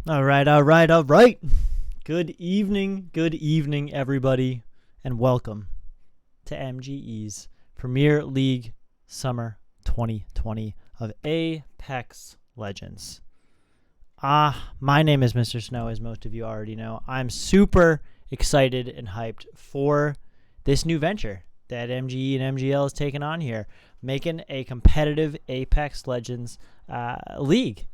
All right. Good evening, everybody, and welcome to MGE's Premier League Summer 2020 of Apex Legends. My name is Mr. Snow, as most of you already know. I'm super excited and hyped for this new venture that MGE and MGL is taking on here, making a competitive Apex Legends league.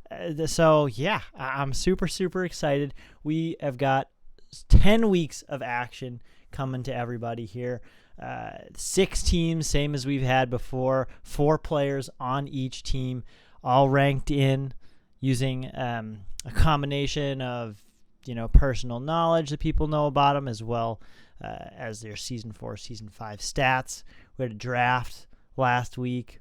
So yeah, I'm super excited. We have got 10 weeks of action coming to everybody here. 6 teams, same as we've had before. 4 players on each team, all ranked in using a combination of personal knowledge that people know about them, as well as their Season 4, Season 5 stats. We had a draft last week.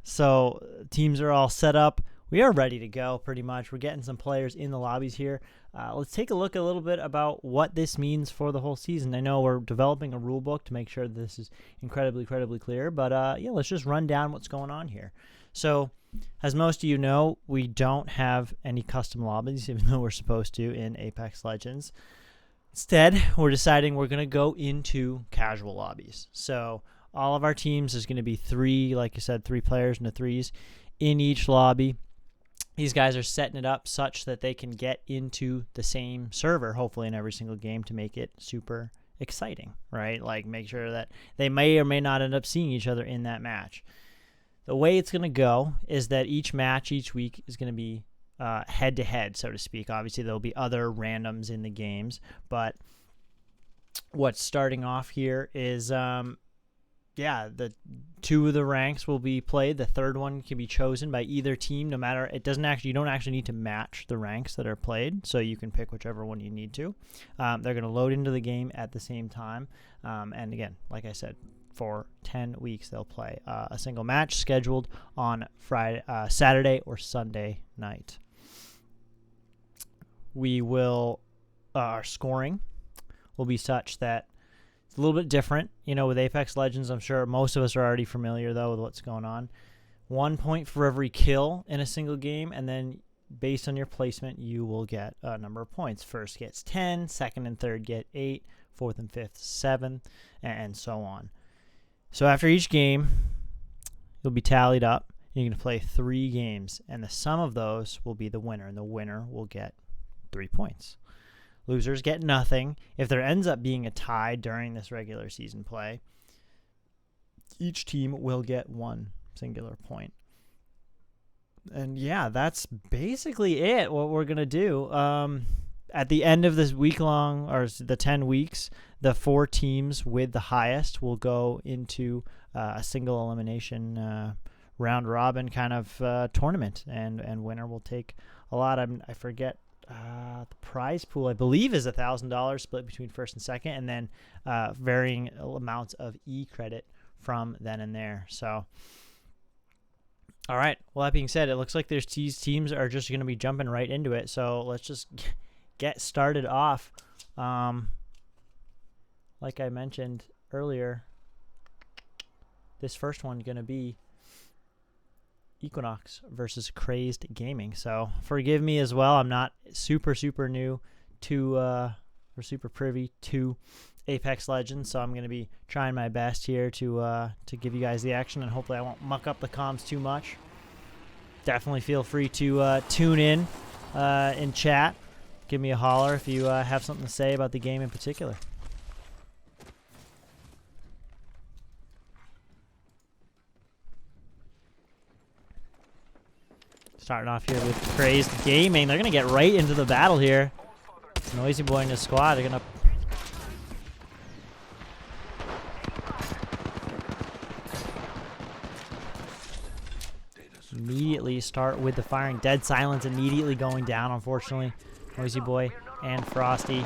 So teams are all set up. We are ready to go pretty much. We're getting some players in the lobbies here. Let's take a look a little bit about what this means for the whole season. I know we're developing a rule book to make sure this is incredibly clear, but let's just run down what's going on here. So, as most of you know, we don't have any custom lobbies, even though we're supposed to in Apex Legends. Instead, we're deciding we're going to go into casual lobbies. So, all of our teams is going to be 3, like I said, 3 players in the 3s in each lobby. These guys are setting it up such that they can get into the same server, hopefully in every single game, to make it super exciting, right? Like, make sure that they may or may not end up seeing each other in that match. The way it's going to go is that each match each week is going to be head-to-head, so to speak. Obviously, there'll be other randoms in the games, but what's starting off here is, the 2 of the ranks will be played. The third one can be chosen by either team, no matter, you don't actually need to match the ranks that are played, so you can pick whichever one you need to. They're going to load into the game at the same time, and again, like I said, for 10 weeks they'll play a single match scheduled on Saturday or Sunday night. Our scoring will be such that it's a little bit different. With Apex Legends, I'm sure most of us are already familiar, though, with what's going on. 1 point for every kill in a single game, and then based on your placement, you will get a number of points. First gets 10, second and third get 8, fourth and fifth 7, and so on. So after each game, you'll be tallied up. You're going to play 3 games, and the sum of those will be the winner, and the winner will get 3 points. Losers get nothing. If there ends up being a tie during this regular season play, each team will get 1 singular point. And yeah, that's basically it, what we're going to do. At the end of this week-long, or the 10 weeks, the 4 teams with the highest will go into a single elimination round-robin kind of tournament, and winner will take a lot. I forget the prize pool, I believe, is $1,000 split between first and second, and then varying amounts of E-credit from then and there. So, all right. Well, that being said, it looks like these teams are just going to be jumping right into it. So let's just get started off. Like I mentioned earlier, this first one going to be Equinox versus Crazed Gaming. So forgive me as well. I'm not super new to or super privy to Apex Legends, so I'm going to be trying my best here to give you guys the action, and hopefully I won't muck up the comms too much. Definitely feel free to tune in chat. Give me a holler if you have something to say about the game in particular. Starting off here with Crazed Gaming. They're going to get right into the battle here. Noisy Boy and his squad. They're going to immediately start with the firing. Dead silence immediately going down, unfortunately. Noisy Boy and Frosty.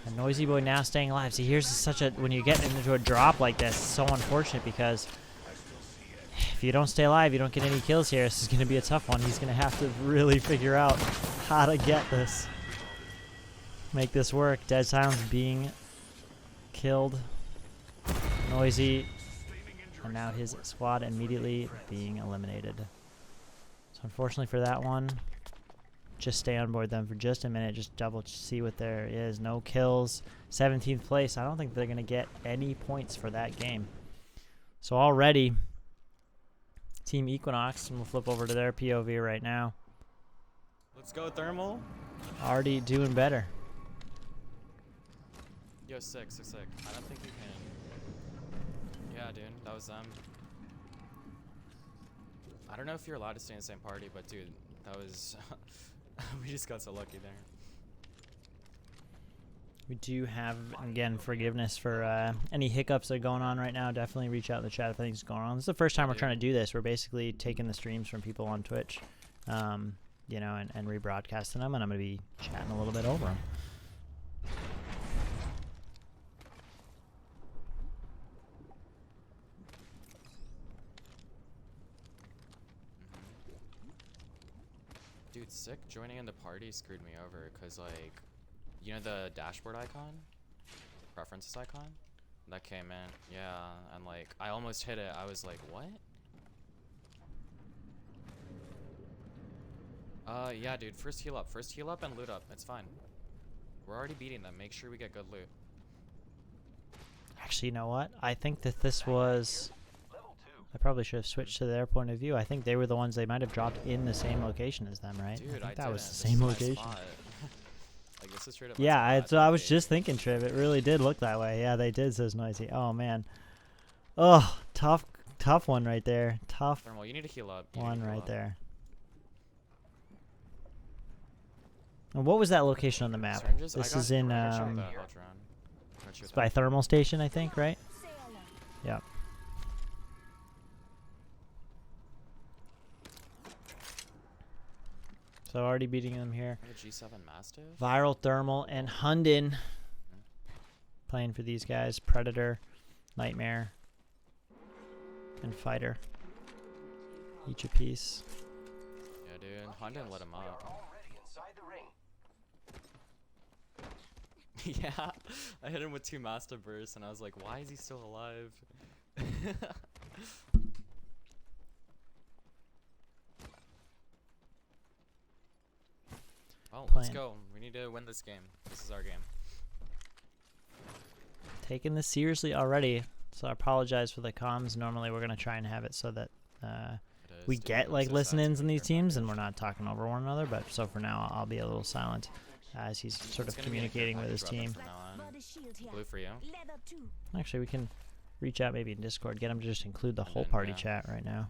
And Noisy Boy now staying alive. See, here's such a, when you get into a drop like this, it's so unfortunate because if you don't stay alive, you don't get any kills here. This is going to be a tough one. He's going to have to really figure out how to get this. make this work. Dead Silence being killed. Noisy. And now his squad immediately being eliminated. So unfortunately for that one, just stay on board them for just a minute. Just double see what there is. No kills. 17th place. I don't think they're going to get any points for that game. So already, Team Equinox, and we'll flip over to their POV right now. Let's go, Thermal. Already doing better. Yo, sick. I don't think you can. Yeah, dude, that was them. I don't know if you're allowed to stay in the same party, but dude, that was... we just got so lucky there. We do have, again, forgiveness for any hiccups that are going on right now. Definitely reach out in the chat if anything's going on. This is the first time we're trying to do this. We're basically taking the streams from people on Twitch, you know, and rebroadcasting them, and I'm going to be chatting a little bit over them. Dude, sick. Joining in the party screwed me over, because, like, you know the dashboard icon? Preferences icon? That came in. Yeah, and, like, I almost hit it. I was like, what? Yeah, dude. First heal up. First heal up and loot up. It's fine. We're already beating them. Make sure we get good loot. Actually, you know what? I think that this was... I probably should have switched to their point of view. I think they were the ones they might have dropped in the same location as them, right? Dude, I think that was the This same is my location. spot. Like, this is straight up Yeah, my it's, spot. I was just thinking, Triv. It really did look that way. Yeah, they did, says Noisy. Oh, man. Oh, tough one right there. Tough Thermal, you need to heal up. one right there. And what was that location on the map? Syringes? This is in, it's it's by Thermal Station, I think, right? Yeah. So already beating them here. G7 Mastiff? Viral, Thermal, and Hunden playing for these guys. Predator, Nightmare, and Fighter. Each a piece. Yeah, dude. Hunden let him up. Yeah, I hit him with 2 Master Bursts, and I was like, why is he still alive? Well, let's go. We need to win this game. This is our game. Taking this seriously already, so I apologize for the comms. Normally we're going to try and have it so that we get like listen-ins in these teams and we're not talking over one another, but so for now I'll be a little silent as he's sort of communicating with his team. Blue for you. Actually, we can reach out maybe in Discord, get him to just include the whole party chat right now.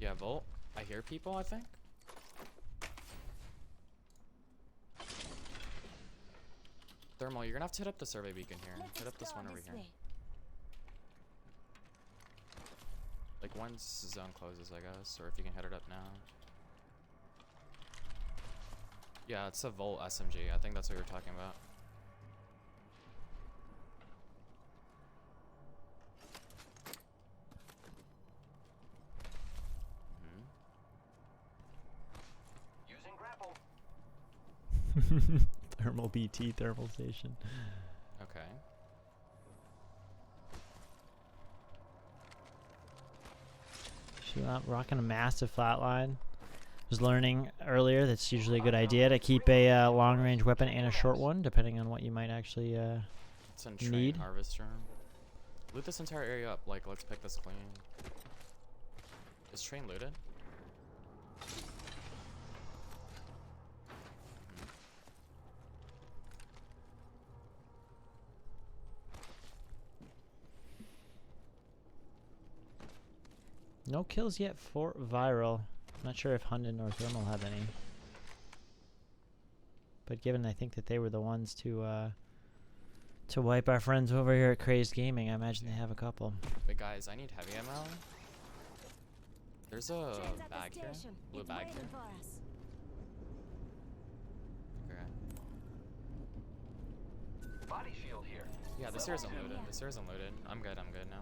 Yeah, Volt. I hear people, I think. Thermal, you're gonna have to hit up the survey beacon here. Hit up this one over here. Like once zone closes, I guess, or if you can hit it up now. Yeah, it's a Volt SMG. I think that's what you're talking about. Thermal BT, Thermal Station. Okay. She's not rocking a massive flatline. Was learning earlier that's usually a good idea to keep a long-range weapon and a short one, depending on what you might actually it's in need. Harvester. Loot this entire area up. Like, let's pick this clean. Is train looted? No kills yet for Viral. Not sure if Hunden or Thermal have any. But given I think that they were the ones to wipe our friends over here at Crazed Gaming, I imagine they have a couple. Wait guys, I need heavy ammo. There's a bag here. Blue bag here. Okay. Body shield here. Yeah, this here isn't looted. This here isn't looted. I'm good now.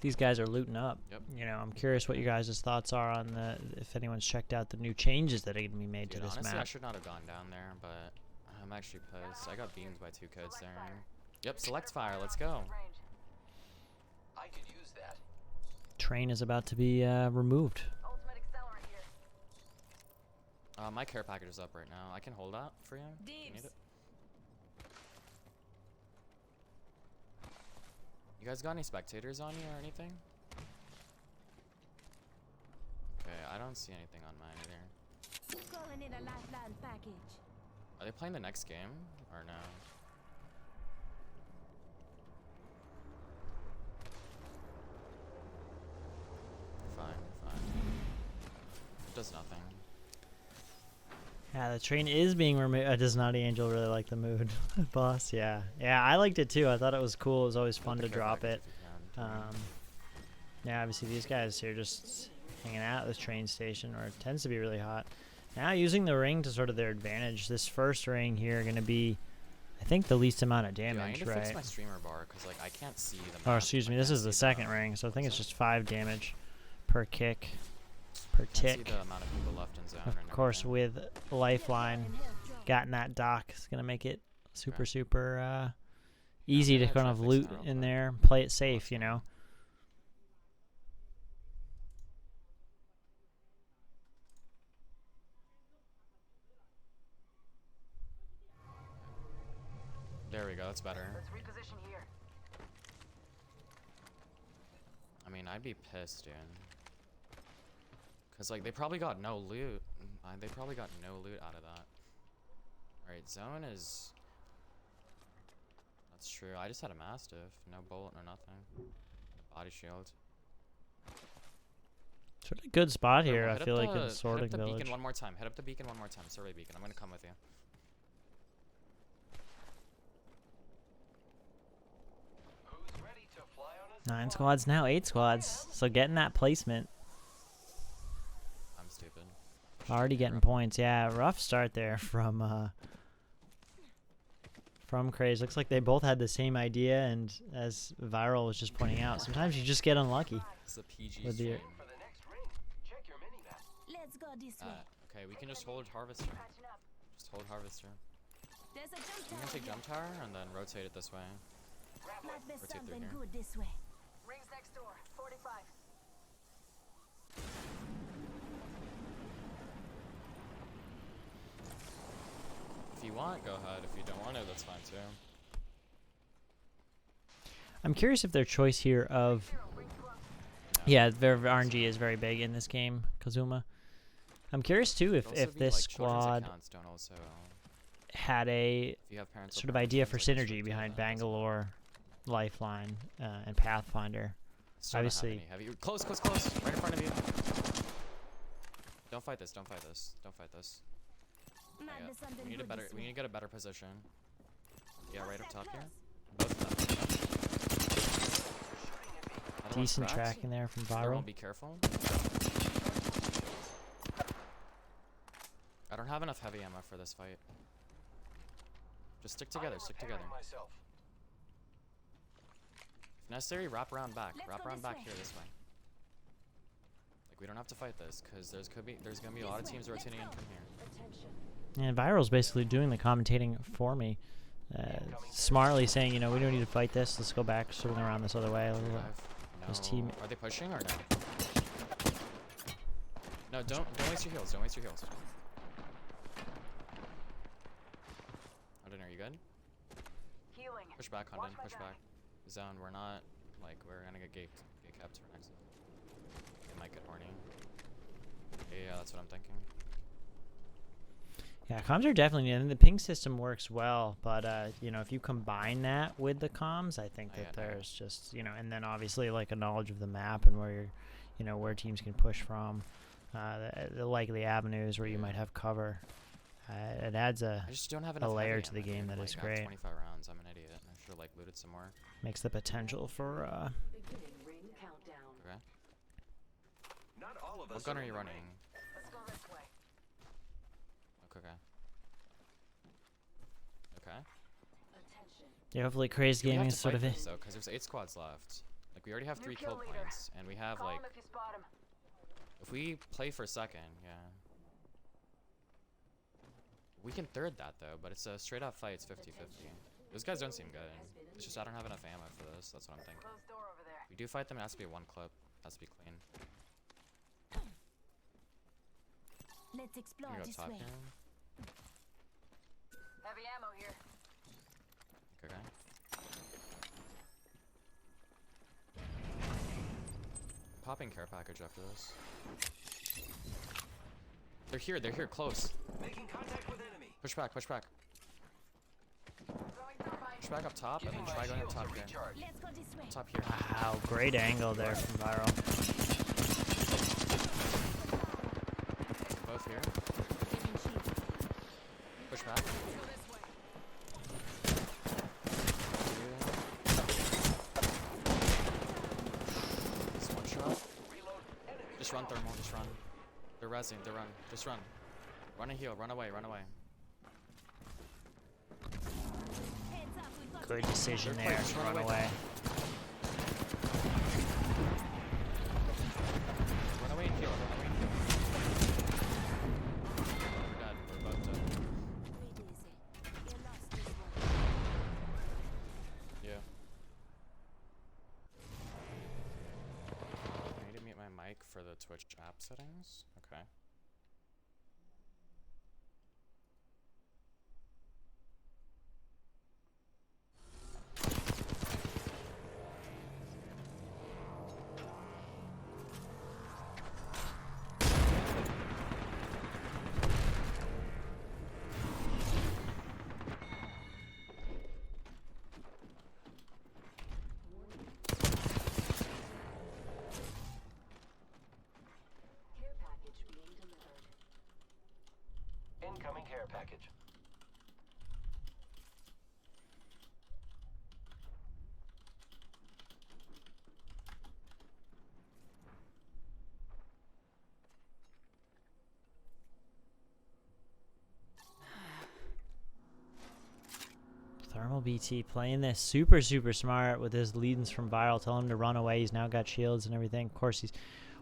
These guys are looting up. Yep. You know, I'm curious what you guys' thoughts are on the, if anyone's checked out the new changes that are going to be made to this honestly, map. I should not have gone down there, but I'm actually pissed. I got beamed by 2 kids there. Yep, select fire. Let's go. I could use that. Train is about to be removed. My care package is up right now. I can hold that for you. You need it? You guys got any spectators on you or anything? Okay, I don't see anything on mine either. Calling in a lifeline package. Are they playing the next game or no? Fine. It does nothing. Yeah, the train is being removed. Does Naughty Angel really like the mood, boss? Yeah, I liked it too. I thought it was cool. It was always fun to drop it. Yeah, obviously these guys here just hanging out at this train station, where it tends to be really hot. Now using the ring to sort of their advantage. This first ring here going to be, I think, the least amount of damage, I need to right? fix my streamer bar because like I can't see the map. Oh, excuse me. This is the second ring, so I think it's just 5 damage per kick, per tick. See the amount of people left in zone. Of course, with Lifeline, gotten that dock is gonna make it super easy to kind of loot in there, play it safe, you know. There we go. That's better. Let's reposition here. I mean, I'd be pissed, dude. Cause like they probably got no loot. They probably got no loot out of that. Alright, zone is. That's true. I just had a Mastiff. No bullet, no nothing. Body shield. Sort of good spot here. Hit I feel up like in Sorting hit up the Village. beacon one more time. Hit up the beacon one more time. Survey beacon. I'm gonna come with you. Who's ready to fly on a 9 squads now, 8 squads. So getting that placement. I'm stupid. Already getting points. Yeah, rough start there from Crazed. Looks like they both had the same idea, and as Viral was just pointing out, sometimes you just get unlucky. It's a PG With the- stream. for the next ring? Check your mini map. Let's go this way. Okay, we can just hold Harvester. Just hold Harvester. There's a jump I'm tower gonna take here. jump tower and then rotate it this way. Might be Rotate through something here. good this way. Rings next door. 45. If you want, go ahead. If you don't want to, that's fine too. I'm curious if their choice here of yeah, their RNG is very big in this game, Kazuma. I'm curious too Could also if be, this like, children's squad accounts don't also, had a if you have parents sort with of parents, idea for things like synergy restrict behind that, that's fine. Bangalore, Lifeline, and Pathfinder. Still don't have obviously- any heavy. Close, right in front of you. Don't fight this. Don't fight this. Might Yeah. be something We need a good better. this We need way. to get a better position. Yeah, right up top here. Close. Both of them. Other one's Decent cracked. tracking there from Everyone Viral. be careful. I don't have enough heavy ammo for this fight. Just stick together. Stick together. Myself. If necessary, wrap around back. Let's Wrap go around this back way. here this way. Like we don't have to fight this because there's gonna be a lot of This way, teams let's rotating in go. from here. Attention. And Viral's basically doing the commentating for me. Smartly saying, you know, we don't need to fight this. Let's go back, circling around this other way. A little bit. No. His team- Are they pushing or no? No, don't waste your heals. Don't waste your heals. Odin, are you good? Healing. Push back, Watch Hunden. my Push back. back. Zone. We're not like we're gonna get gate capped for next. They might get horny. Yeah, that's what I'm thinking. Yeah, comms are definitely needed. And the ping system works well, but you know, if you combine that with the comms, I think that there's just, you know, and then obviously like a knowledge of the map and where you're, you know, where teams can push from, the likely avenues where you might have cover. It adds I just don't have enough layer heavy to the ammo, game dude. that Like, is I have great. 25 rounds. I'm an idiot. I should have like looted some more. makes the potential for Beginning ring countdown. Okay. of What us gun are are in you the running? ring. Let's go this way. Okay. Okay. Yeah, hopefully Crazed Do we have Gaming to is sort fight of this though? Because there's 8 squads left. Like we already have New 3 kill kill leader. points, and we have Call like, him if you spot him. if we play for second, yeah. We can third that though, but it's a straight up fight. It's 50-50. Those guys don't seem good. It's just I don't have enough ammo for this. That's what I'm thinking. Closed door over there. We do fight them. It has to be one clip. Has to be clean. Let's explore I'm gonna go this top way. here. Heavy ammo here. Okay. Popping care package after this. They're here. They're here. Close. Making contact with enemy. Push back. Push back. Throwing thermite. Push back up top, and then try going up top here. recharge. Let's go this way. Top here. wow, great angle there from Viral. Both here. Giving shield. Push back. This one shot. Just run, thermal. Just run. They're rezzing. They're run. Just run. Run and heal. Run away. Run away. Heads up, we've got Good decision They're there quick, to run run away. away. Run away and heal. Run away and heal. We're dead. We're both dead. breathe easy. You lost this one. Yeah. I need to mute my mic for the Twitch app settings. Okay. Care package being delivered. Incoming care package. Thermal BT playing this super smart with his lead-ins from Viral. Tell him to run away. He's now got shields and everything. Of course, he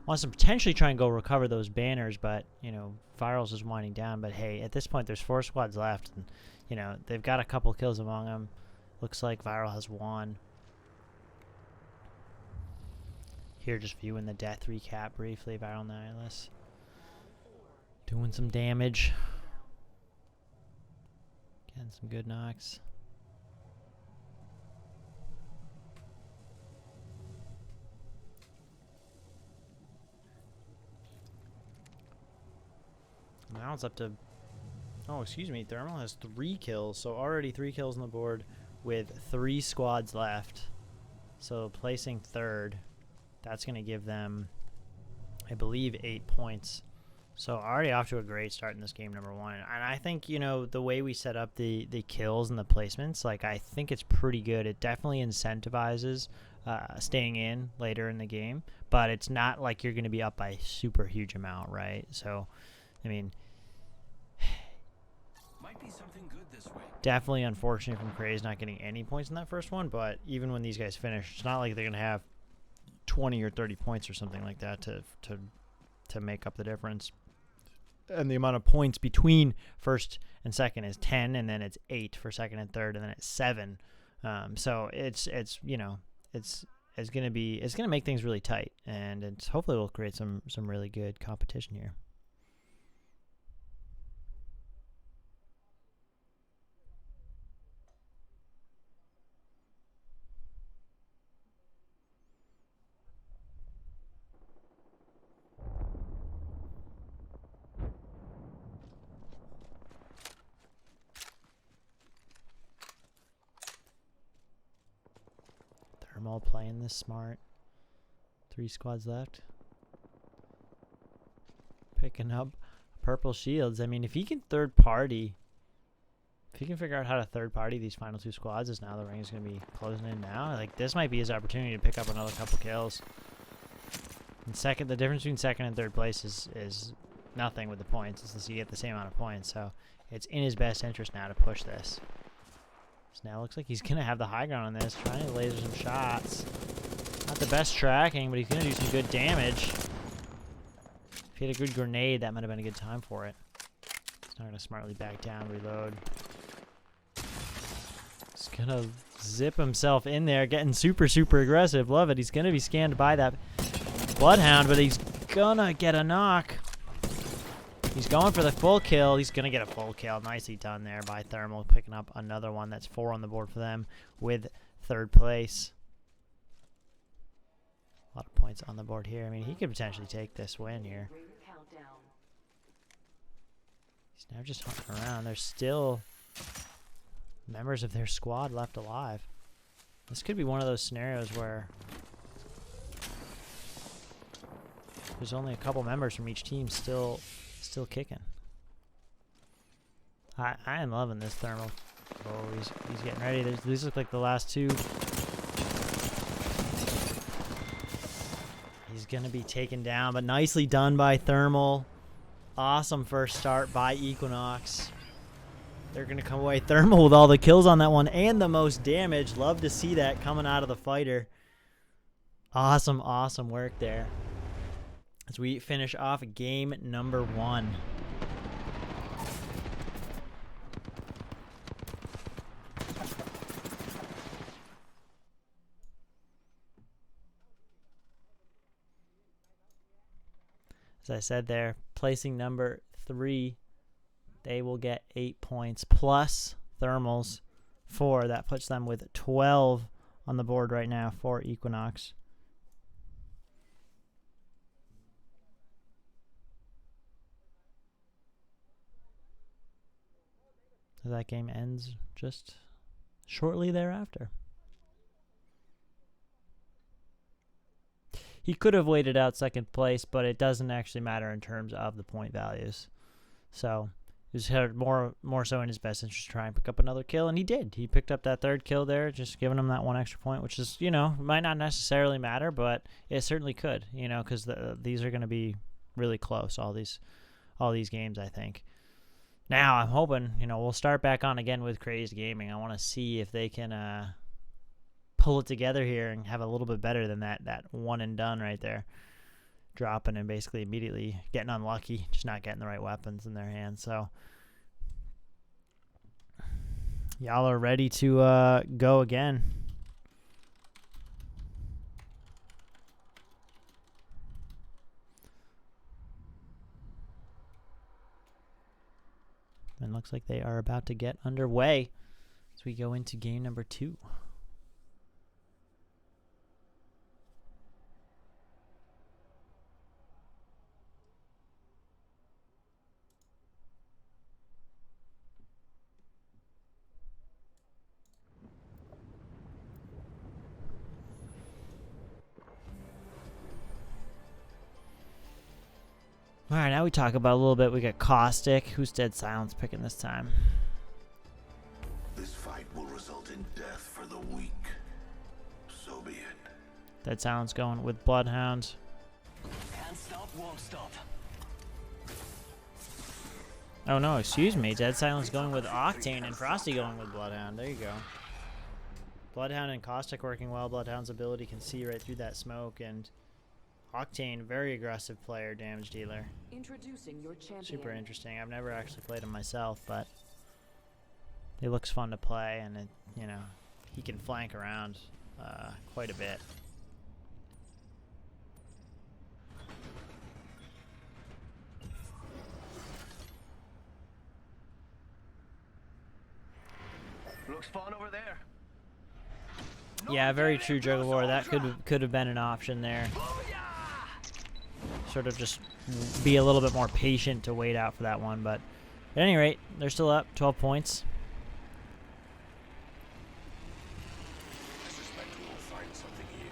wants to potentially try and go recover those banners, but you know, Viral's is winding down. But hey, at this point, there's 4 squads left, and you know they've got a couple kills among them. Looks like Viral has won. Here, just viewing the death recap briefly. Viral Nihilus doing some damage. Getting some good knocks. Now it's up to, oh, excuse me, Thermal has 3 kills, so already 3 kills on the board with 3 squads left. So placing third, that's going to give them, I believe, 8 points. So already off to a great start in this game, number 1. And I think, you know, the way we set up the kills and the placements, like, I think it's pretty good. It definitely incentivizes staying in later in the game, but it's not like you're going to be up by a super huge amount, right? So, I mean, Might be something good this way. definitely unfortunate from Crazed not getting any points in that first one, but even when these guys finish, it's not like they're going to have 20 or 30 points or something like that to make up the difference. And the amount of points between first and second is 10, and then it's 8 for second and third, and then it's 7. So it's you know, it's going to make things really tight, and it's hopefully will create some really good competition here. Thermal playing this smart. 3 squads left. Picking up purple shields. I mean, if he can third party, if he can figure out how to third party these final 2 squads, as now the ring is going to be closing in now, like this might be his opportunity to pick up another couple kills. And second, the difference between second and third place is nothing with the points. It's just you get the same amount of points. So it's in his best interest now to push this. So now it looks like he's going to have the high ground on this, trying to laser some shots. Not the best tracking, but he's going to do some good damage. If he had a good grenade, that might have been a good time for it. He's not going to smartly back down, reload. He's going to zip himself in there, getting super, super aggressive. Love it. He's going to be scanned by that Bloodhound, but he's going to get a knock. He's going for the full kill. He's going to get a full kill. Nicely done there by Thermal, picking up another one. That's 4 on the board for them with third place. A lot of points on the board here. I mean, he could potentially take this win here. He's now just hunting around. There's still members of their squad left alive. This could be one of those scenarios where there's only a couple members from each team still kicking. I am loving this Thermal. Oh, he's getting ready. These look like the last two. He's going to be taken down, but nicely done by Thermal. Awesome first start by Equinox. They're going to come away Thermal with all the kills on that one and the most damage. Love to see that coming out of the fighter. Awesome, awesome work there. As we finish off game number 1. As I said there, placing number 3, they will get 8 points plus Thermals 4. That puts them with 12 on the board right now for Equinox. That game ends just shortly thereafter. He could have waited out second place, but it doesn't actually matter in terms of the point values. So it was more so in his best interest to try and pick up another kill, and he did. He picked up that third kill there, just giving him that one extra point, which is, might not necessarily matter, but it certainly could, because these are going to be really close, all these games, I think. Now, I'm hoping, we'll start back on again with Crazed Gaming. I want to see if they can pull it together here and have a little bit better than that one and done right there. Dropping and basically immediately getting unlucky, just not getting the right weapons in their hands. So, y'all are ready to go again. And looks like they are about to get underway as we go into game number 2. All right, now we talk about a little bit. We got Caustic. Who's Dead Silence picking this time? This fight will result in death for the weak. So be it. Dead Silence going with Bloodhound. Can't stop, won't stop. Oh no, excuse me. Dead Silence going with Octane and Frosty going with Bloodhound. There you go. Bloodhound and Caustic working well. Bloodhound's ability can see right through that smoke, and Octane, very aggressive player, damage dealer. Introducing your champion. Super interesting. I've never actually played him myself, but he looks fun to play, and he can flank around quite a bit. Looks fun over there. Yeah, very true, Juggler. That could have been an option there. Sort of just be a little bit more patient to wait out for that one, but at any rate, they're still up 12 points. I suspect we will find something here.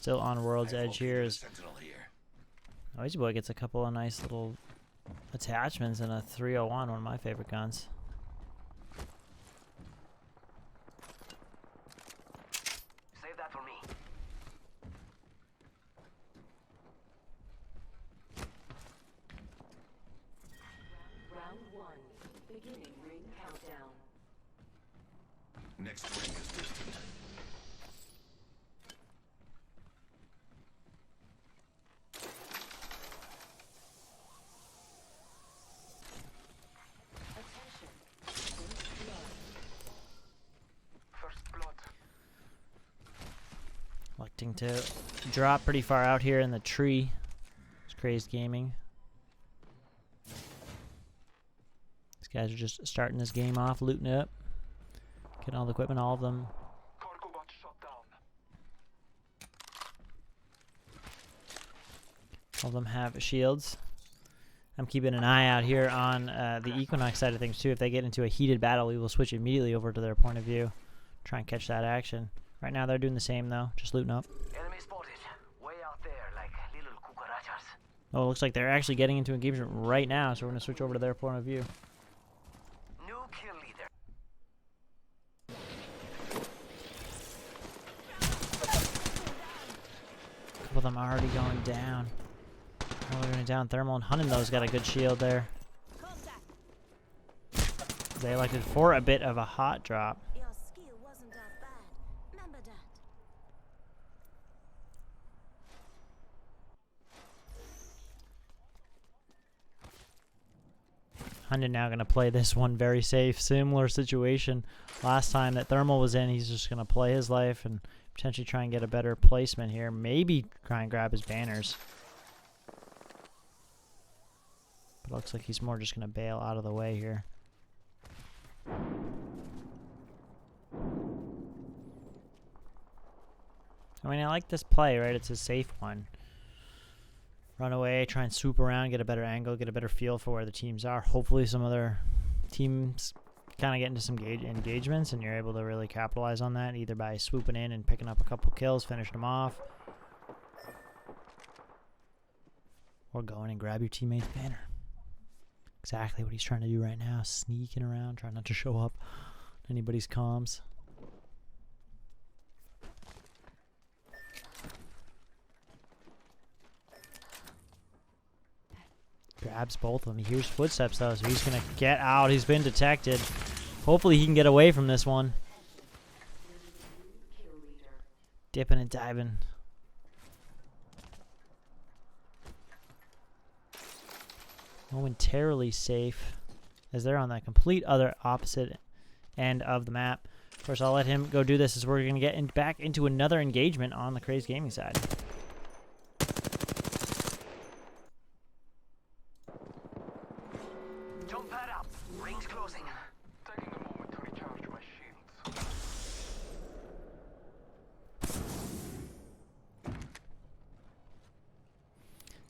still on World's Edge here. As Sentinel here. Noisy Boy gets a couple of nice little attachments and a 301, one of my favorite guns. Save that for me. Round 1. Beginning ring countdown. Next ring is distant. Attention. First blood. Electing to drop pretty far out here in the tree. It's Crazed Gaming. These guys are just starting this game off, looting it up, getting all the equipment, all of them. Cargo bot shut down. All of them have shields. I'm keeping an eye out here on the Equinox side of things too. If they get into a heated battle, we will switch immediately over to their point of view. Try and catch that action. Right now they're doing the same though, just looting up. Enemy spotted. Way out there, like little cucarachas. Oh, it looks like they're actually getting into engagement right now, so we're going to switch over to their point of view. New kill leader. A couple of them are already going down. Oh, they're going down Thermal, and Hunnen though's got a good shield there. Contact. They elected for a bit of a hot drop. Your skill wasn't that bad. Remember that. Hunden now going to play this one very safe. Similar situation last time that Thermal was in. He's just going to play his life and potentially try and get a better placement here. Maybe try and grab his banners. But looks like he's more just going to bail out of the way here. I mean, I like this play, right? It's a safe one. Run away, try and swoop around, get a better angle, get a better feel for where the teams are. Hopefully some other teams kind of get into some engagements and you're able to really capitalize on that, either by swooping in and picking up a couple kills, finishing them off, or going and grab your teammate's banner. Exactly what he's trying to do right now, sneaking around, trying not to show up on anybody's comms. Grabs both of them. He hears footsteps though, so he's gonna get out. He's been detected. Hopefully he can get away from this one. Dipping and diving. Momentarily safe, as they're on that complete other opposite end of the map. Of course, I'll let him go do this as we're gonna get back into another engagement on the Crazed Gaming side. Jump pad up. Rings closing. Taking a moment to recharge my shields.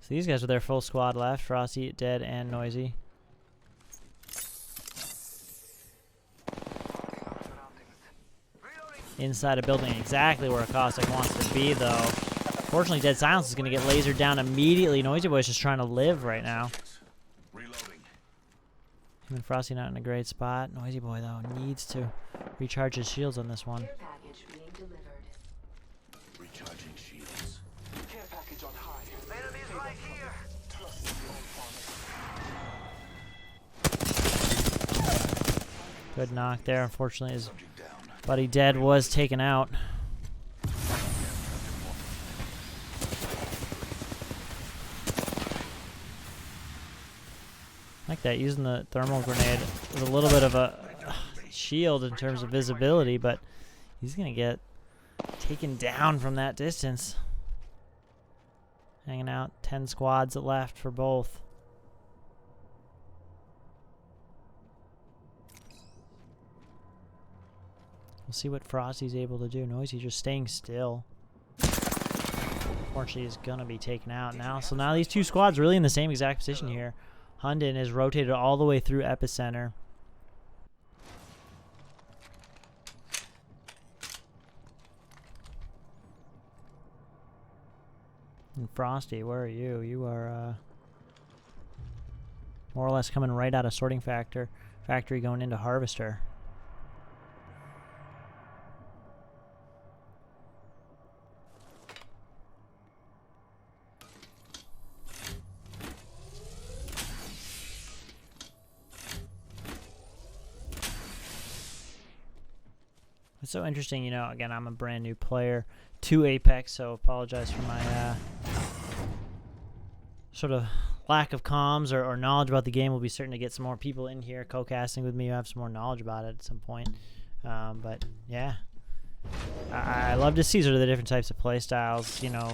So these guys with their full squad left, Frosty, Dead, and Noisy. Inside a building, exactly where Cossack wants to be, though. Fortunately, Dead Silence is going to get lasered down immediately. Noisy Boy's just trying to live right now. Reloading. Him and Frosty not in a great spot. Noisy Boy, though, needs to recharge his shields on this one. Care package being delivered. Recharging shields. Care package on high. Enemies right here. Trust in your own farming. Good knock there. Unfortunately, his Subject down. buddy Dead was taken out. Like that, using the thermal grenade with a little bit of a shield in terms of visibility, but he's going to get taken down from that distance. Hanging out, 10 squads left for both. We'll see what Frosty's able to do. Noisy just staying still. Unfortunately, he's going to be taken out now. So now these two squads really in the same exact position here. Hunden is rotated all the way through Epicenter. And Frosty, where are you? You are more or less coming right out of sorting factory going into harvester. It's so interesting, you know, again, I'm a brand new player to Apex, so apologize for my sort of lack of comms or knowledge about the game. We'll be certain to get some more people in here co-casting with me who have some more knowledge about it at some point. But yeah, I love to see sort of the different types of play styles, you know,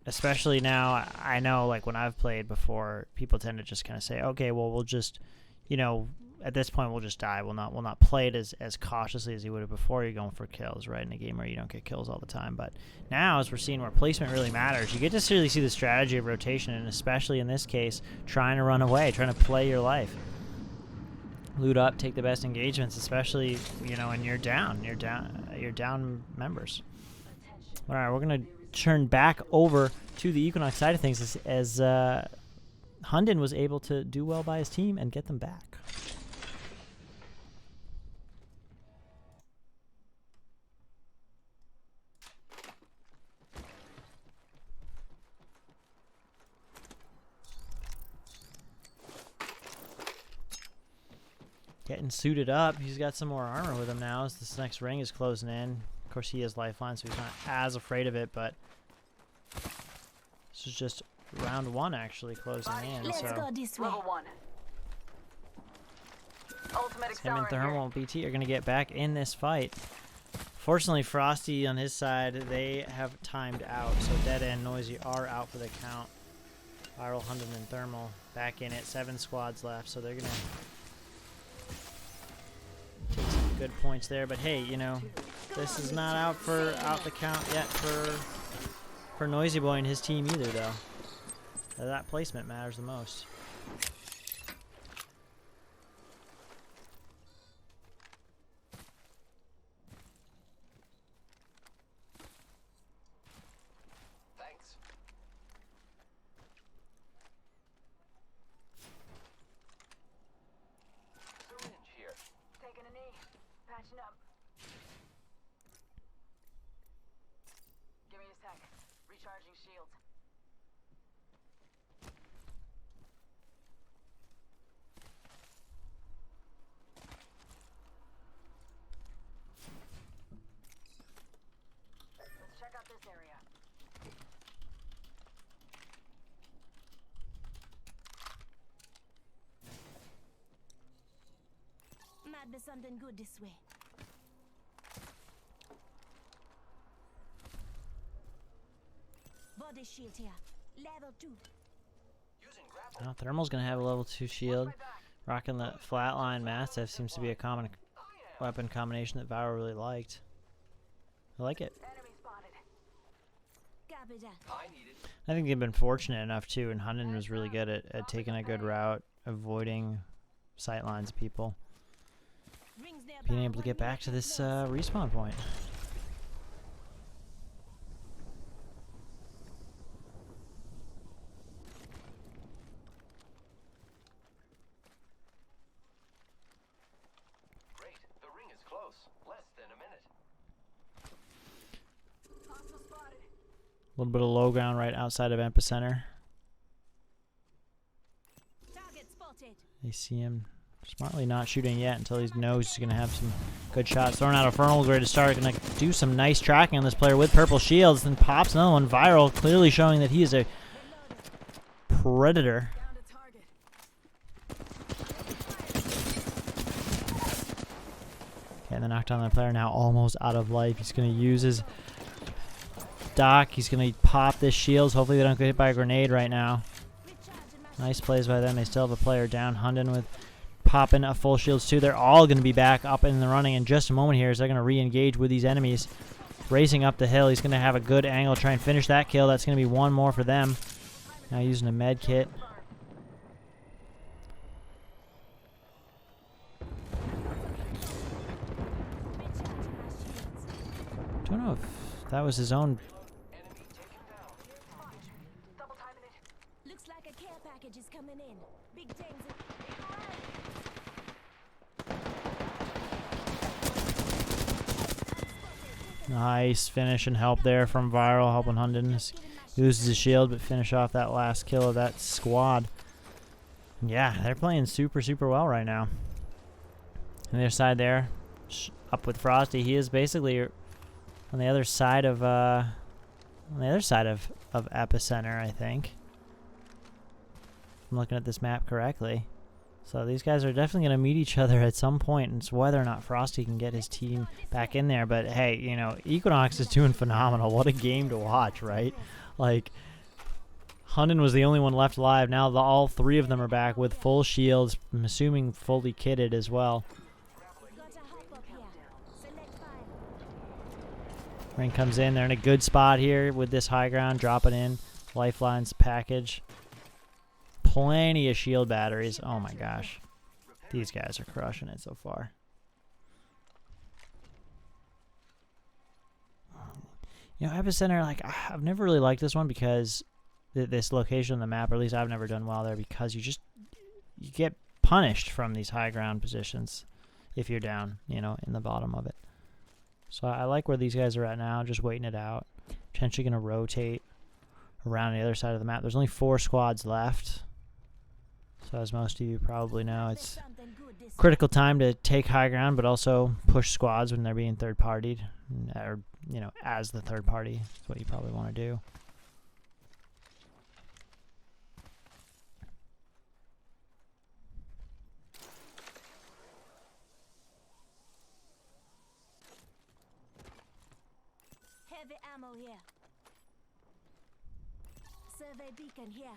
especially now. I know, like, when I've played before, people tend to just kind of say, okay, well, we'll just, you know, at this point we'll just die. We'll not play it as cautiously as you would have before. You're going for kills, right, in a game where you don't get kills all the time. But now, as we're seeing where placement really matters, you get to really see the strategy of rotation, and especially in this case, trying to run away, trying to play your life. Loot up, take the best engagements, especially, you know, when you're down members. All right, we're gonna turn back over to the Equinox side of things as Hunden was able to do well by his team and get them back. Getting suited up. He's got some more armor with him now as this next ring is closing in. Of course, he has lifeline, so he's not as afraid of it, but this is just round one actually closing in. Let's So go this way. Level 1. Ultimate him and accelerator. Thermal and BT are going to get back in this fight. Fortunately, Frosty on his side, they have timed out, so Dead and Noisy are out for the count. Viral, Hunden, and Thermal back in it. 7 squads left, so they're going to take some good points there. But hey, you know, this is not out the count yet for Noisy Boy and his team either, though. That placement matters the most. Thanks. Syringe here. Taking a knee. Patching up. Give me a sec. Recharging shield. Let's check out this area. Might be something good this way. Body shield here. Level 2. Using grapple. Now, Thermal's going to have a level 2 shield. Rocking the flatline Mastiff seems to be a common weapon combination that Viral really liked. I like it. Enemy spotted. Copy that. I need it. I think they've been fortunate enough too, and Hunden was really good at taking a good route, avoiding sight lines of people, Rings nearby. being able to get back to this respawn point. Great. The ring is close. Less than a minute. Hostile spotted. A little bit of low ground right outside of epicenter. Target spotted. They see him smartly not shooting yet until he knows he's going to have some good shots. Throwing out a Infernal ready to start. Going to do some nice tracking on this player with purple shields. Then pops another one. Viral, clearly showing that he is a predator. Down to target. Okay, and then knocked down the player now almost out of life. He's going to use his dock. He's going to pop this shields. Hopefully they don't get hit by a grenade right now. Recharging my Nice plays by them. They still have a player down. Hunden with popping a full shields too. They're all going to be back up in the running in just a moment here as they're going to re-engage with these enemies. Racing up the hill. He's going to have a good angle. Try and finish that kill. That's going to be one more for them. Now using a med kit. recharging my shields. Don't know if that was his own Enemy taken package is coming in. Big things. Nice finish and help there from Viral, helping Hunden. He loses his shield, but finish off that last kill of that squad. Yeah, they're playing super, super well right now. On the other side there, up with Frosty. He is basically on the other side of Epicenter, I think. I'm looking at this map correctly. So these guys are definitely going to meet each other at some point, and it's whether or not Frosty can get his team back in there. But hey, you know, Equinox is doing phenomenal. What a game to watch, right? Like, Hunden was the only one left alive. Now all three of them are back with full shields, I'm assuming fully kitted as well. Ring comes in. They're in a good spot here with this high ground, dropping in. Lifelines package. Plenty of shield batteries. Oh my gosh. These guys are crushing it so far. You know, Epicenter, like, I've never really liked this one because this location on the map, or at least I've never done well there, because you get punished from these high ground positions if you're down, you know, in the bottom of it. So I like where these guys are at now, just waiting it out. Potentially going to rotate around the other side of the map. There's only 4 squads left. So as most of you probably know, it's critical time to take high ground, but also push squads when they're being third-partied, or, you know, as the third party. That's what you probably want to do. Heavy ammo here. Survey beacon here.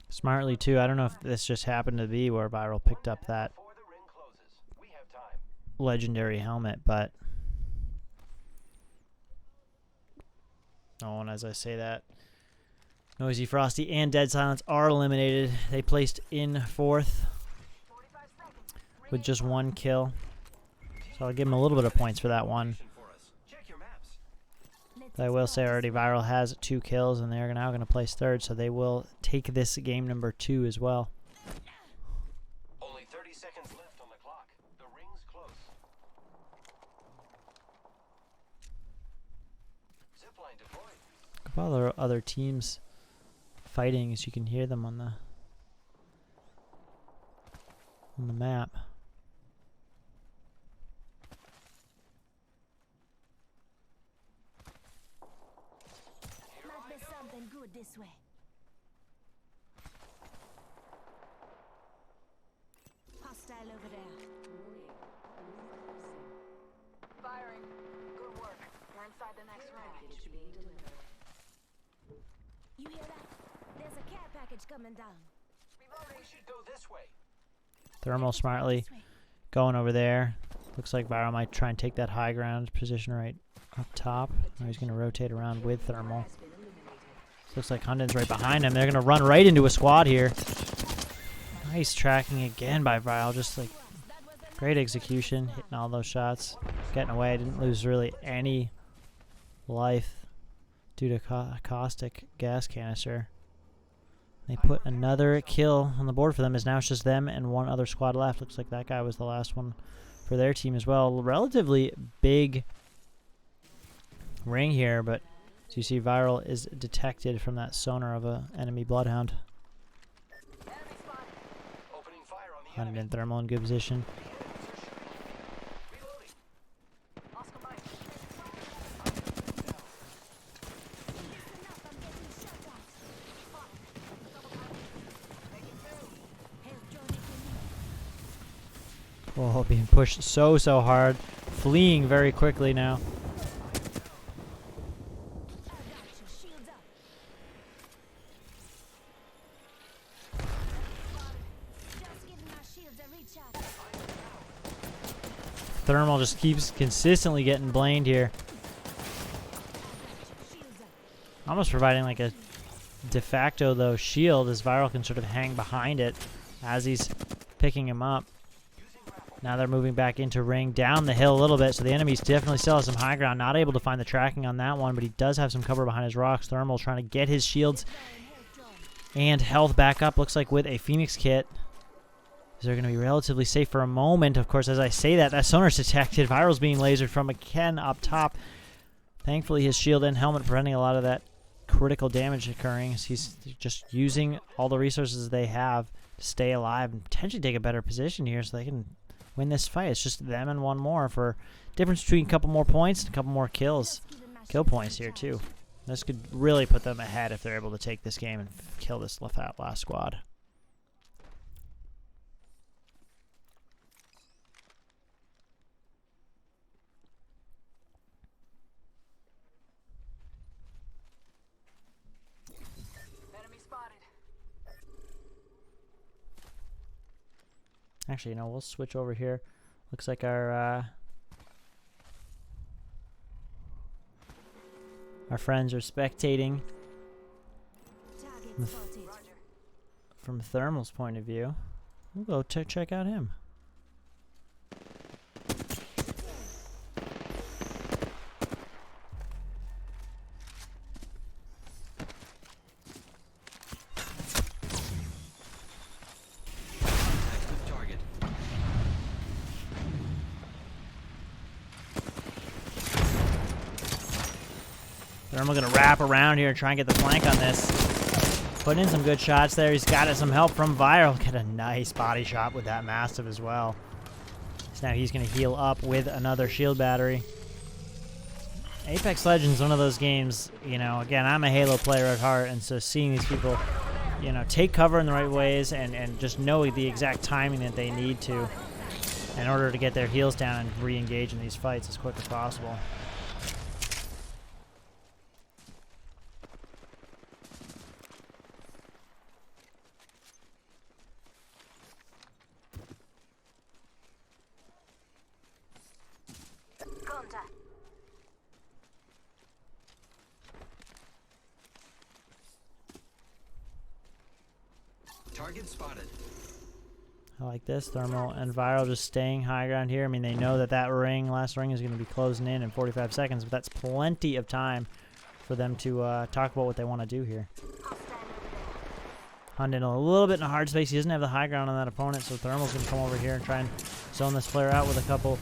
Smartly, too. I don't know if this just happened to be where Viral picked up that legendary helmet, but... Oh, and as I say that, Noisy Frosty and Dead Silence are eliminated. They placed in 4th with just 1 kill. So I'll give them a little bit of points for that one. But I will say already Viral has 2 kills, and they're now going to place 3rd, so they will take this game number 2 as well. Only 30 seconds left on the clock. The ring's close. Zipline deployed. A couple of other teams fighting, as you can hear them on the map. Good this way. Hostile over there. Firing. Good work. We're inside the next ring. You hear that? There's a care package coming down. We should go this way. Thermal smartly going over there. Looks like Viral might try and take that high ground position right up top. Now he's going to rotate around with Thermal. Looks like Hunden's right behind him. They're going to run right into a squad here. Nice tracking again by Viral. Just like great execution, hitting all those shots. Getting away. Didn't lose really any life due to caustic gas canister. They put another kill on the board for them, as now it's just them and 1 other squad left. Looks like that guy was the last one for their team as well. Relatively big ring here, but as you see, Viral is detected from that sonar of a enemy bloodhound. Hunted in Thermal in good position. Oh, being pushed so hard. Fleeing very quickly now. Thermal just keeps consistently getting blamed here. Almost providing like a de facto, though, shield, as Viral can sort of hang behind it as he's picking him up. Now they're moving back into ring, down the hill a little bit, so the enemies definitely still have some high ground. Not able to find the tracking on that one, but he does have some cover behind his rocks. Thermal trying to get his shields And health back up, looks like with a Phoenix kit. They're going to be relatively safe for a moment. Of course, as I say that, that sonar's detected. Viral's being lasered from a Ken up top. Thankfully, his shield and helmet preventing a lot of that critical damage occurring. As he's just using all the resources they have to stay alive and potentially take a better position here so they can win this fight. It's just them and one more for difference between a couple more points and a couple more kills. Kill points here, too. This could really put them ahead if they're able to take this game and kill this last squad. Enemy spotted. Actually, you know, we'll switch over here. Looks like our friends are spectating Target spotted. from Thermal's point of view. We'll go check out him. Thermal gonna wrap around here and try and get the flank on this. Putting in some good shots there. He's got some help from Viral. Get a nice body shot with that Mastiff as well. So now he's gonna heal up with another shield battery. Apex Legends, one of those games, you know, again, I'm a Halo player at heart, and so seeing these people, you know, take cover in the right ways and just know the exact timing that they need to in order to get their heals down and re-engage in these fights as quick as possible. Contact. Target spotted. I like this. Thermal and Viral just staying high ground here. I mean, they know that last ring is going to be closing in 45 seconds, but that's plenty of time for them to talk about what they want to do here. Hunt in a little bit in a hard space. He doesn't have the high ground on that opponent, so Thermal's going to come over here and try and zone this player out with a couple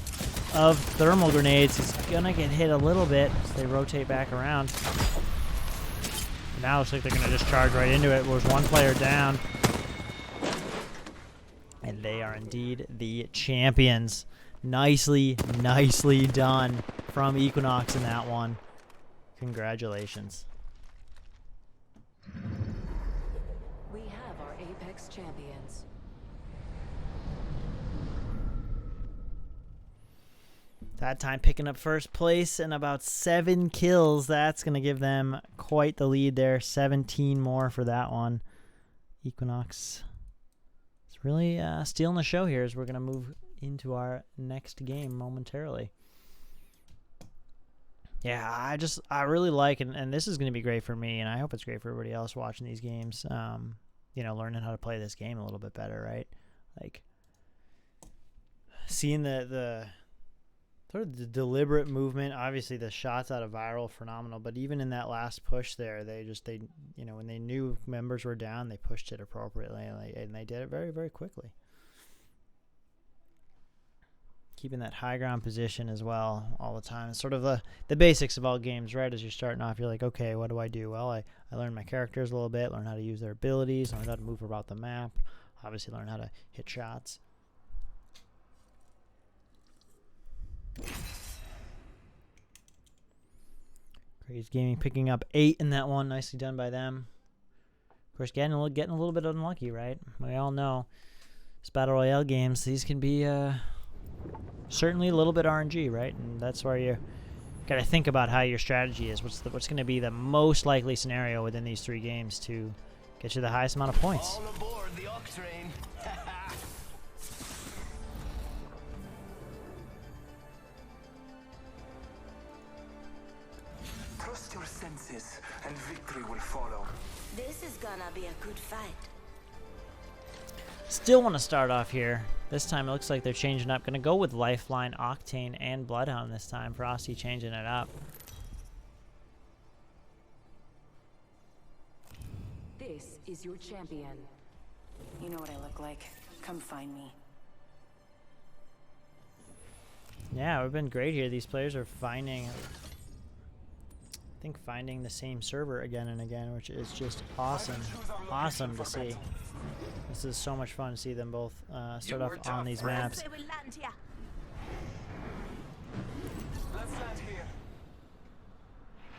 of thermal grenades. He's going to get hit a little bit as they rotate back around. Now it looks like they're going to just charge right into it. There's one player down. And they are indeed the champions. Nicely done from Equinox in that one. Congratulations. We have our Apex champions. That time picking up first place and about 7 kills. That's going to give them quite the lead there. 17 more for that one. Equinox is really stealing the show here as we're going to move into our next game momentarily. Yeah, I really like, and this is going to be great for me, and I hope it's great for everybody else watching these games. You know, learning how to play this game a little bit better, right? Like, seeing the sort of the deliberate movement. Obviously, the shots out of Viral, phenomenal. But even in that last push there, they you know, when they knew members were down, they pushed it appropriately, and they did it very, very quickly. Keeping that high ground position as well all the time. It's sort of the basics of all games, right? As you're starting off, you're like, okay, what do I do? Well, I learn my characters a little bit, learn how to use their abilities, learn how to move about the map, obviously learn how to hit shots. Crazed Gaming picking up 8 in that one. Nicely done by them. Of course, getting a little bit unlucky, right? We all know these Battle Royale games, these can be certainly a little bit RNG, right? And that's where you got to think about how your strategy is. What's going to be the most likely scenario within these 3 games to get you the highest amount of points? All aboard the Octane. Trust your senses, and victory will follow. This is gonna be a good fight. Still want to start off here. This time it looks like they're changing up. Going to go with Lifeline, Octane, and Bloodhound this time. Frosty changing it up. This This is your champion. You know what I look like. Come find me. Yeah, we've been great here. These players are finding, I think, finding the same server again and again, which is just awesome. Awesome to see. This is so much fun to see them both start off on these maps. Say we land here. Let's land here.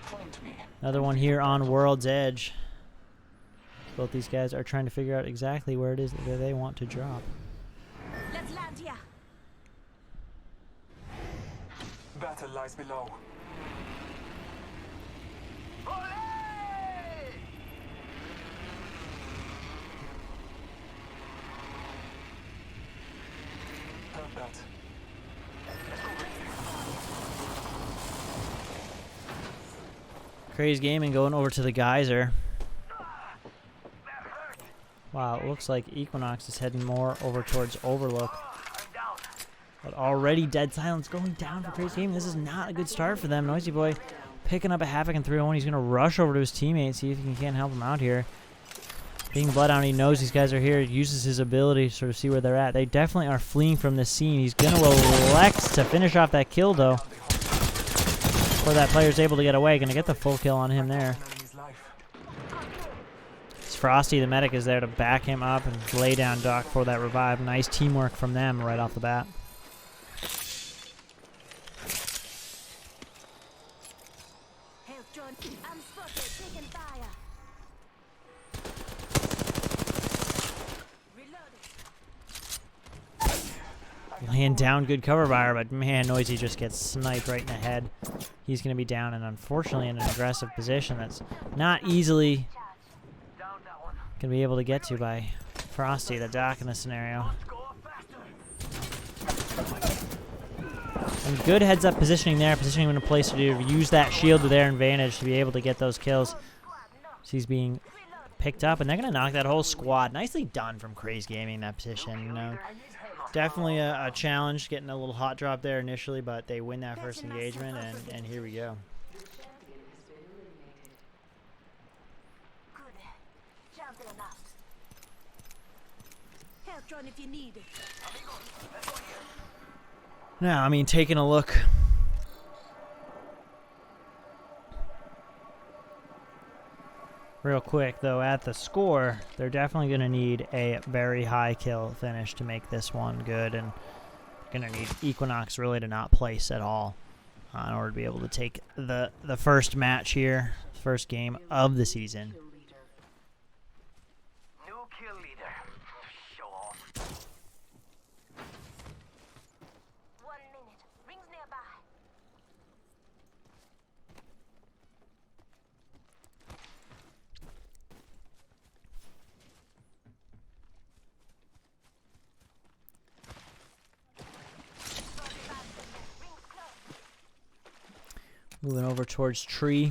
Find me. Another one here on World's Edge. Both these guys are trying to figure out exactly where it is that they want to drop. Let's land here. Battle lies below. Heard that. Crazed Gaming going over to the Geyser. Wow, it looks like Equinox is heading more over towards Overlook. But already dead silence going down for Crazed Gaming. This is not a good start for them. Noisy Boy picking up a Havoc and 3-1. He's going to rush over to his teammates, see if he can't help him out here. Being Bloodhound, he knows these guys are here. Uses his ability to sort of see where they're at. They definitely are fleeing from this scene. He's going to elect to finish off that kill, though. Before that player's able to get away. Going to get the full kill on him there. It's Frosty, the medic, is there to back him up and lay down Doc for that revive. Nice teamwork from them right off the bat. Help, John. I'm spotted. Taking fire. Reloading. Laying down good cover by her, but man, Noisy just gets sniped right in the head. He's going to be down, and unfortunately in an aggressive position that's not easily going to be able to get to by Frosty, the Doc in this scenario. And good heads-up positioning there, positioning him in a place to use that shield to their advantage to be able to get those kills. So he's being picked up, and they're going to knock that whole squad. Nicely done from Crazed Gaming in that position. You know, definitely a challenge getting a little hot drop there initially, but they win that first engagement, and here we go. Good. Champion enough. Help, John, if you need it. Now, I mean, taking a look real quick, though, at the score, they're definitely going to need a very high kill finish to make this one good, and going to need Equinox really to not place at all in order to be able to take the first match here, first game of the season. New kill leader. Show off. 1 minute. Rings nearby. Moving over towards Tree.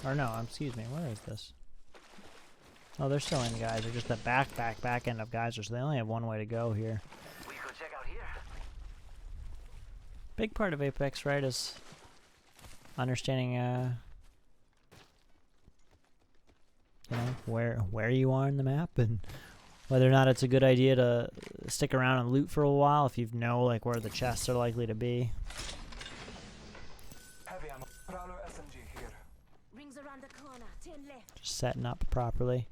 Or no, excuse me, where is this? Oh, they're still in, guys. They're just the back end of Geyser, so they only have one way to go here. We go check out here. Big part of Apex, right, is understanding, you know, where you are in the map and whether or not it's a good idea to stick around and loot for a while if you know, like, where the chests are likely to be. Heavy ammo. Prowler SMG here. Rings around the corner. 10 left. Just setting up properly.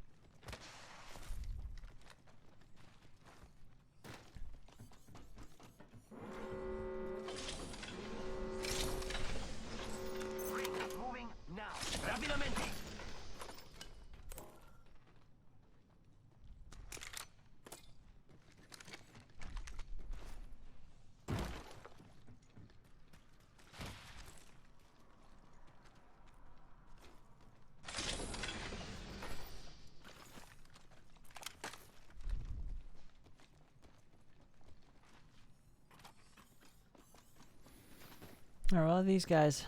Moving now. Rapidamente. Alright, well, these guys.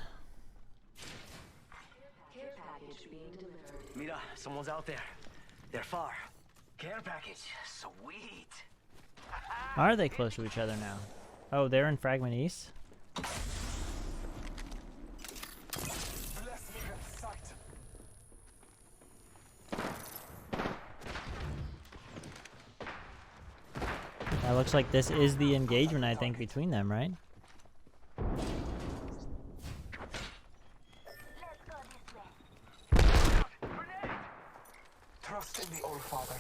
Care package being delivered. Mira, someone's out there. They're far. Care package. Sweet. Are they close to each other now? Oh, they're in Fragment East? Bless me with sight. That looks like this is the engagement, I think, between them, right? Let's go this way. Trust in the Old Father.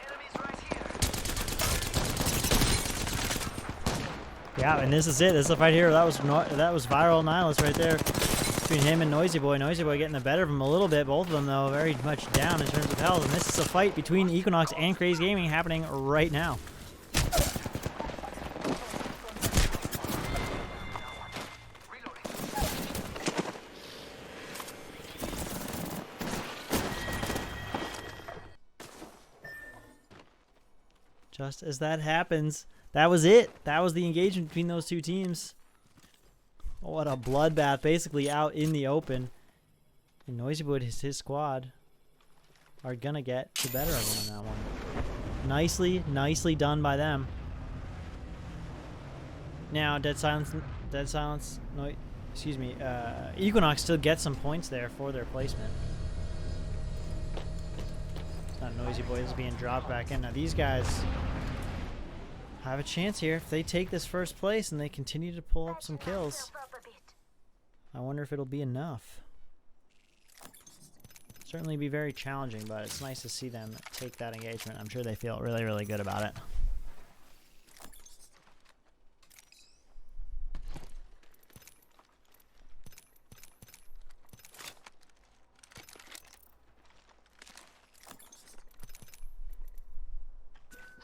Enemies right here. Yeah, and this is it. This is the fight here. That was Viral Nihilus right there between him and Noisy Boy. Noisy Boy getting the better of him a little bit. Both of them, though, very much down in terms of health. And this is a fight between Equinox and Crazed Gaming happening right now. Just as that happens, that was it. That was the engagement between those two teams. What a bloodbath, basically out in the open. And Noisy Boy, his squad, are gonna get the better of him in that one. Nicely done by them. Now, Dead Silence, no, excuse me, Equinox still gets some points there for their placement. It's not Noisy Boy is being dropped back in. Now, these guys have a chance here if they take this first place and they continue to pull up some kills. I wonder if it'll be enough. Certainly be very challenging, but it's nice to see them take that engagement. I'm sure they feel really, really good about it.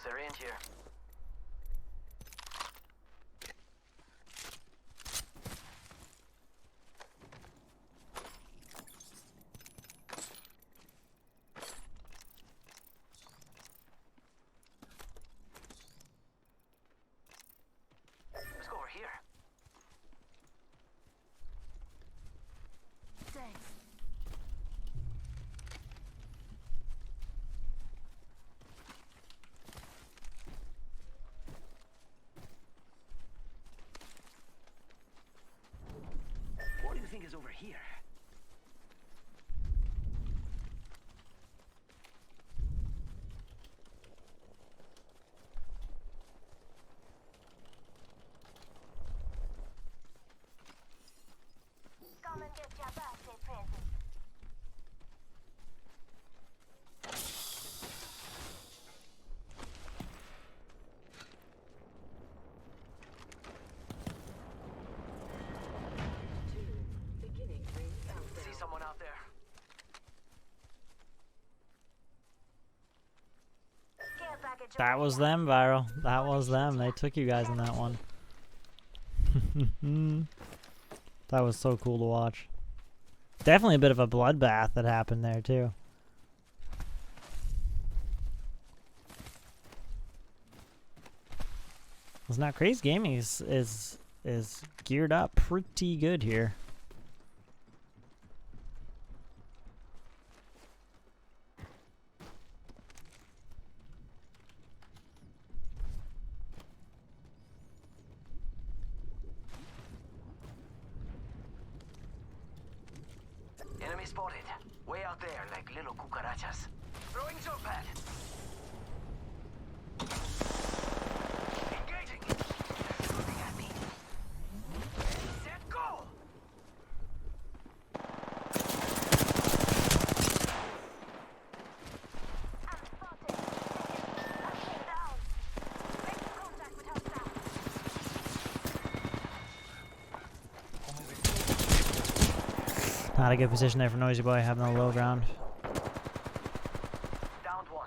Syringe here. Let's go over here. Thanks. What do you think is over here? Come and get your birthday present. Beginning ring countdown. See someone out there? Care package That over was here. them, Viral. That was them. They took you guys in that one. That was so cool to watch. Definitely a bit of a bloodbath that happened there, too. Well, now Crazed Gaming is geared up pretty good here. Enemy spotted. Way out there, like little cucarachas. Throwing jump pad. Engaging. They're shooting at me. Set, go! I'm spotted. I'm down. Making contact with hostile. Not a good position there for Noisy Boy, having a low ground. Downed one.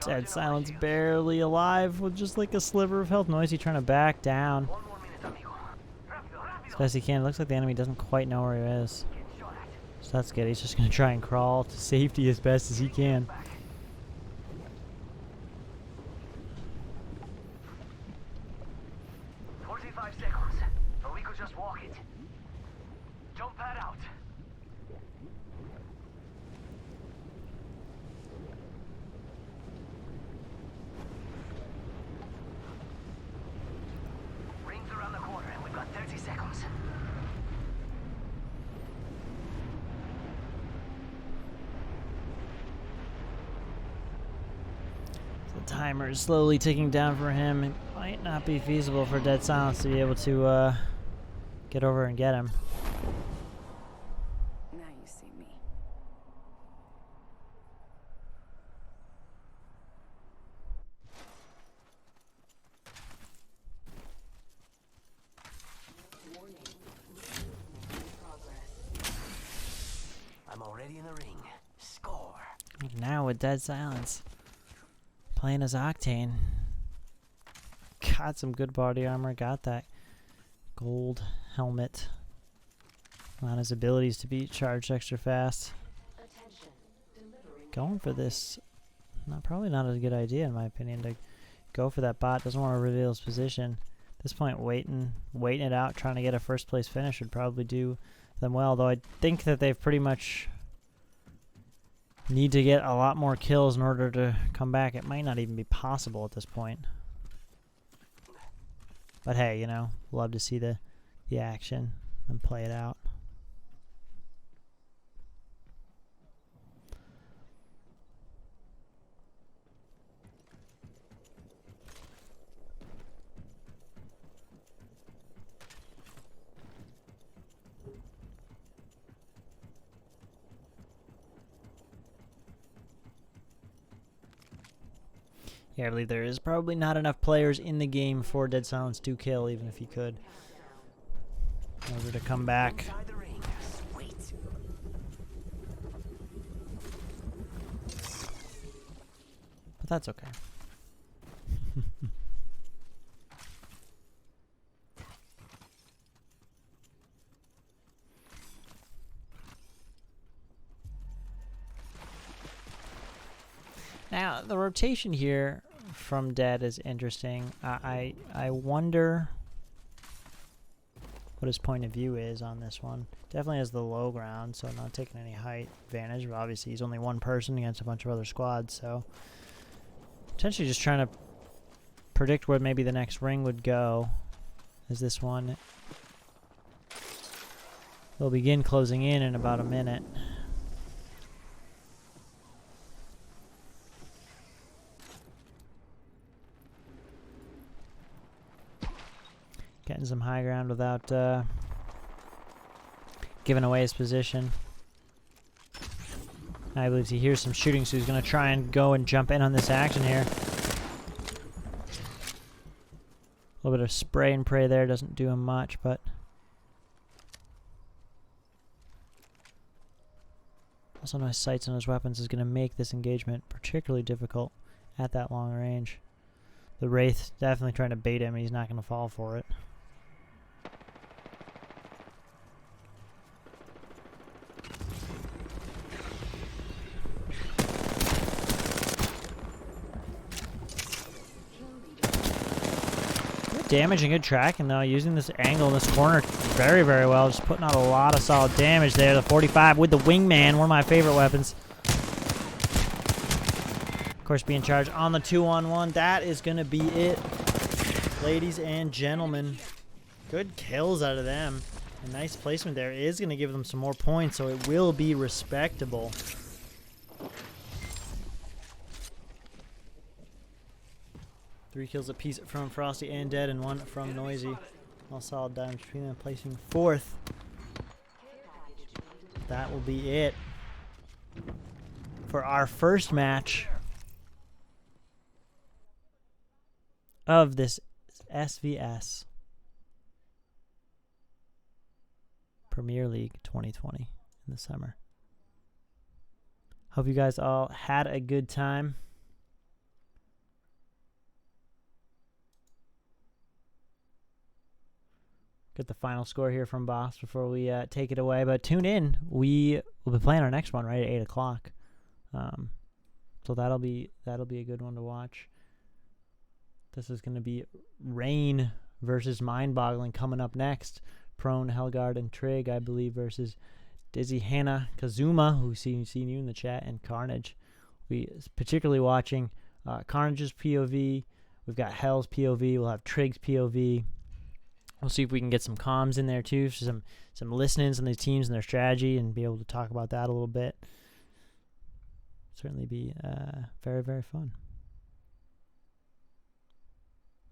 Dead Silence barely alive with just like a sliver of health. Noisy trying to back down One more minute, amigo. Rápido, as rápido. best he can. Looks like the enemy doesn't quite know where he is. Get shot at. So that's good. He's just going to try and crawl to safety as best as he can. Back. 45 seconds, or we could just walk it. Jump pad out. Rings around the corner, and we've got 30 seconds. timer is slowly ticking down for him. It might not be feasible for Dead Silence to be able to get over and get him. Now you see me. I'm already in the ring. Score. Now with Dead Silence playing as Octane. Got some good body armor. Got that gold helmet on his abilities to be charged extra fast. Going for this, probably not a good idea in my opinion to go for that bot. Doesn't want to reveal his position. At this point, waiting it out, trying to get a first place finish would probably do them well. Though I think that they've pretty much need to get a lot more kills in order to come back. It might not even be possible at this point. But hey, you know, love to see the action and play it out. Yeah, I believe there is probably not enough players in the game for Dead Silence to kill, even if he could, in order to come back. Inside the ring. Sweet. But that's okay. Now, the rotation here from Dead is interesting. I wonder what his point of view is on this one. Definitely has the low ground, so not taking any height advantage. But obviously, he's only one person against a bunch of other squads, so potentially just trying to predict where maybe the next ring would go. As this one will begin closing in about a minute. Getting some high ground without giving away his position. I believe he hears some shooting, so he's going to try and go and jump in on this action here. A little bit of spray and pray there doesn't do him much, but also nice sights on his weapons is going to make this engagement particularly difficult at that long range. The Wraith definitely trying to bait him, and he's not going to fall for it. Damage and good tracking though, using this angle in this corner very, very well. Just putting out a lot of solid damage there. The 45 with the wingman, one of my favorite weapons. Of course, being charged on the 2-on-1. That is going to be it, ladies and gentlemen. Good kills out of them. A nice placement there is going to give them some more points, so it will be respectable. Three kills apiece from Frosty and Dead, and one from Noisy. All solid damage between them, placing fourth. That will be it for our first match of this SVS Premier League 2020 in the summer. Hope you guys all had a good time. Get the final score here from Boss before we take it away. But tune in. We will be playing our next one right at 8 o'clock. So that'll be a good one to watch. This is going to be Rain versus Mindboggling coming up next. Prone, Helgard, and Trig, I believe, versus Dizzy, Hannah, Kazuma, who's seen you in the chat, and Carnage. We particularly watching Carnage's POV. We've got Hell's POV. We'll have Trig's POV. We'll see if we can get some comms in there too, some listenings on these teams and their strategy, and be able to talk about that a little bit. Certainly be very, very fun.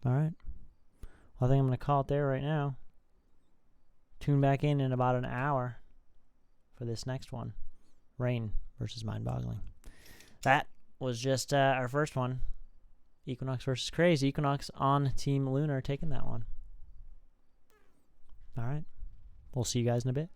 All right. Well, I think I'm going to call it there right now. Tune back in about an hour for this next one. Rain versus Mind Boggling. That was just our first one. Equinox versus Crazed. Equinox on Team Lunar taking that one. All right. We'll see you guys in a bit.